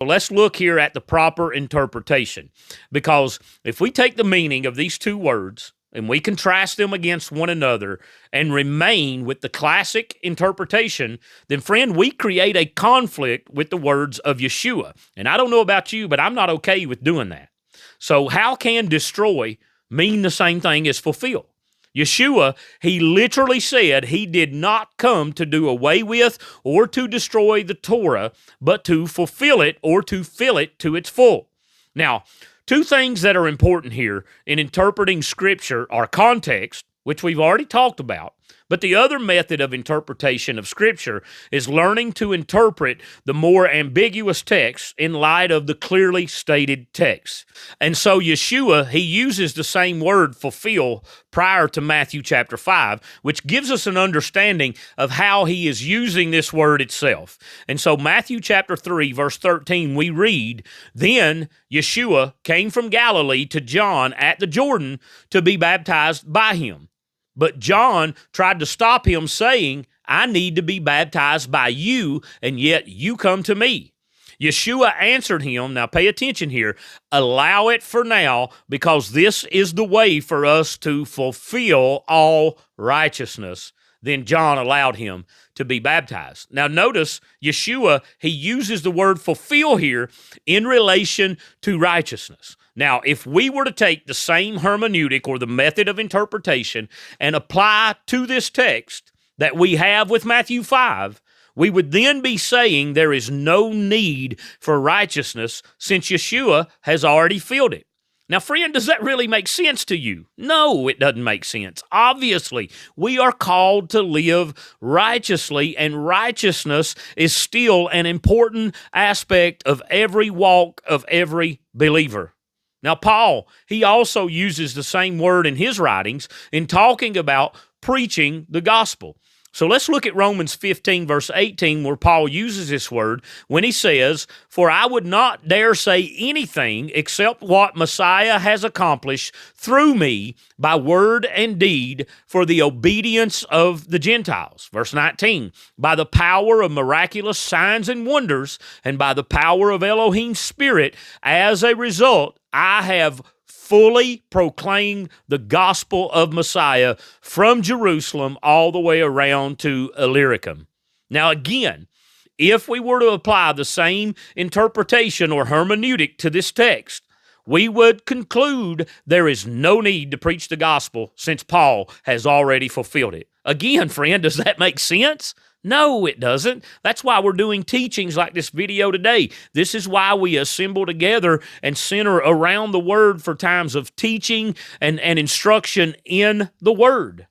Let's look here at the proper interpretation, because if we take the meaning of these two words and we contrast them against one another and remain with the classic interpretation, then, friend, we create a conflict with the words of Yeshua. And I don't know about you, but I'm not okay with doing that. So how can destroy mean the same thing as fulfill? Yeshua, he literally said he did not come to do away with or to destroy the Torah, but to fulfill it or to fill it to its full. Now, two things that are important here in interpreting Scripture are context, which we've already talked about, but the other method of interpretation of Scripture is learning to interpret the more ambiguous text in light of the clearly stated text. And so Yeshua, he uses the same word fulfill prior to Matthew chapter 5, which gives us an understanding of how he is using this word itself. And so Matthew chapter 3, verse 13, we read, "Then Yeshua came from Galilee to John at the Jordan to be baptized by him. But John tried to stop him, saying, 'I need to be baptized by you, and yet you come to me.' Yeshua answered him," now pay attention here, "allow it for now, because this is the way for us to fulfill all righteousness." Then John allowed him to be baptized. Now notice, Yeshua, he uses the word fulfill here in relation to righteousness. Now, if we were to take the same hermeneutic or the method of interpretation and apply to this text that we have with Matthew 5, we would then be saying there is no need for righteousness since Yeshua has already filled it. Now, friend, does that really make sense to you? No, it doesn't make sense. Obviously, we are called to live righteously, and righteousness is still an important aspect of every walk of every believer. Now, Paul, he also uses the same word in his writings in talking about preaching the gospel. So let's look at Romans 15, verse 18, where Paul uses this word when he says, "For I would not dare say anything except what Messiah has accomplished through me by word and deed for the obedience of the Gentiles." Verse 19, "By the power of miraculous signs and wonders, and by the power of Elohim's Spirit, as a result, I have fully proclaimed the gospel of Messiah from Jerusalem all the way around to Illyricum." Now again, if we were to apply the same interpretation or hermeneutic to this text, we would conclude there is no need to preach the gospel since Paul has already fulfilled it. Again, friend, does that make sense? No, it doesn't. That's why we're doing teachings like this video today. This is why we assemble together and center around the Word for times of teaching and instruction in the Word.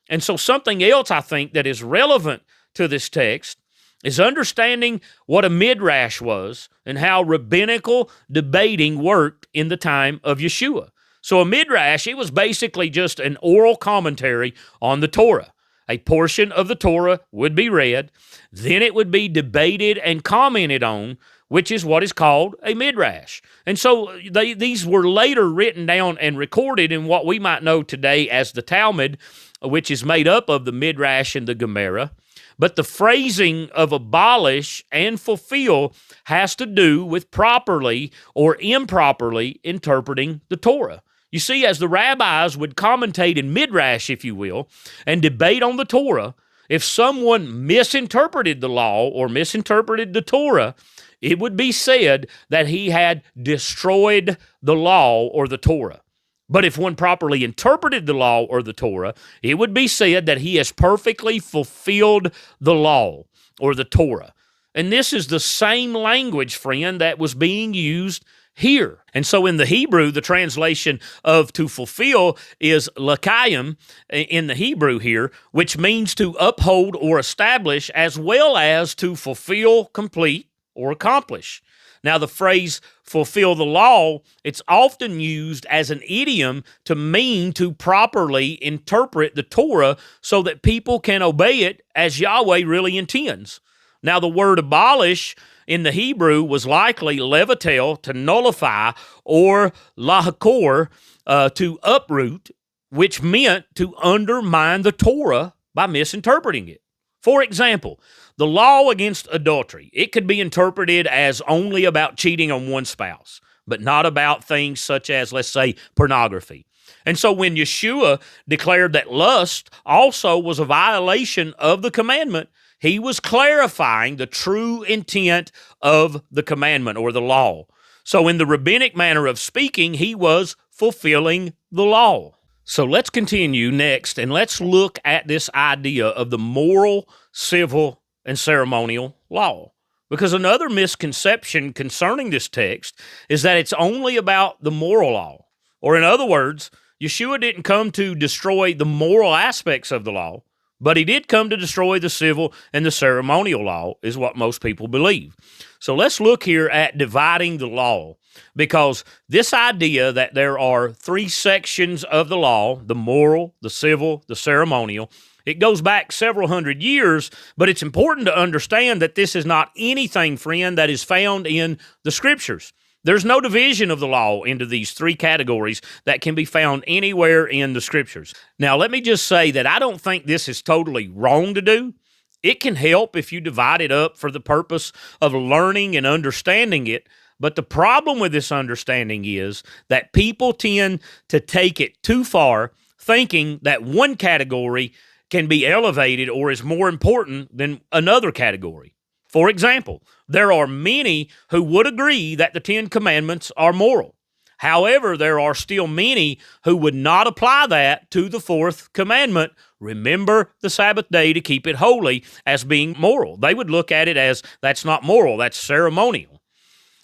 And so something else I think that is relevant to this text is understanding what a midrash was and how rabbinical debating worked in the time of Yeshua. So a midrash, it was basically just an oral commentary on the Torah. A portion of the Torah would be read, then it would be debated and commented on, which is what is called a midrash. And so these were later written down and recorded in what we might know today as the Talmud, which is made up of the midrash and the Gemara. But the phrasing of abolish and fulfill has to do with properly or improperly interpreting the Torah. You see, as the rabbis would commentate in midrash, if you will, and debate on the Torah, if someone misinterpreted the law or misinterpreted the Torah, it would be said that he had destroyed the law or the Torah. But if one properly interpreted the law or the Torah, it would be said that he has perfectly fulfilled the law or the Torah. And this is the same language, friend, that was being used here. And so in the Hebrew, the translation of to fulfill is lakayim in the Hebrew here, which means to uphold or establish, as well as to fulfill, complete, or accomplish. Now, the phrase fulfill the law, it's often used as an idiom to mean to properly interpret the Torah so that people can obey it as Yahweh really intends. Now, the word abolish in the Hebrew was likely levatel, to nullify, or lahakor, to uproot, which meant to undermine the Torah by misinterpreting it. For example, the law against adultery, it could be interpreted as only about cheating on one spouse, but not about things such as, let's say, pornography. And so when Yeshua declared that lust also was a violation of the commandment, he was clarifying the true intent of the commandment or the law. So in the rabbinic manner of speaking, he was fulfilling the law. So let's continue next, and let's look at this idea of the moral, civil, and ceremonial law. Because another misconception concerning this text is that it's only about the moral law. Or in other words, Yeshua didn't come to destroy the moral aspects of the law, but he did come to destroy the civil and the ceremonial law, is what most people believe. So let's look here at dividing the law, because this idea that there are three sections of the law, the moral, the civil, the ceremonial, it goes back several hundred years, but it's important to understand that this is not anything, friend, that is found in the Scriptures. There's no division of the law into these three categories that can be found anywhere in the Scriptures. Now, let me just say that I don't think this is totally wrong to do. It can help if you divide it up for the purpose of learning and understanding it. But the problem with this understanding is that people tend to take it too far, thinking that one category can be elevated or is more important than another category. For example, there are many who would agree that the Ten Commandments are moral. However, there are still many who would not apply that to the fourth commandment, remember the Sabbath day to keep it holy, as being moral. They would look at it as that's not moral, that's ceremonial.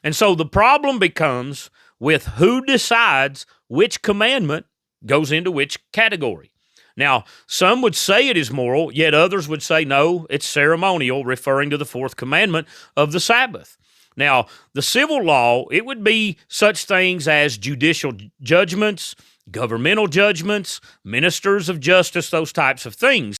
And so the problem becomes with who decides which commandment goes into which category. Now, some would say it is moral, yet others would say, no, it's ceremonial, referring to the fourth commandment of the Sabbath. Now, the civil law, it would be such things as judicial judgments, governmental judgments, ministers of justice, those types of things.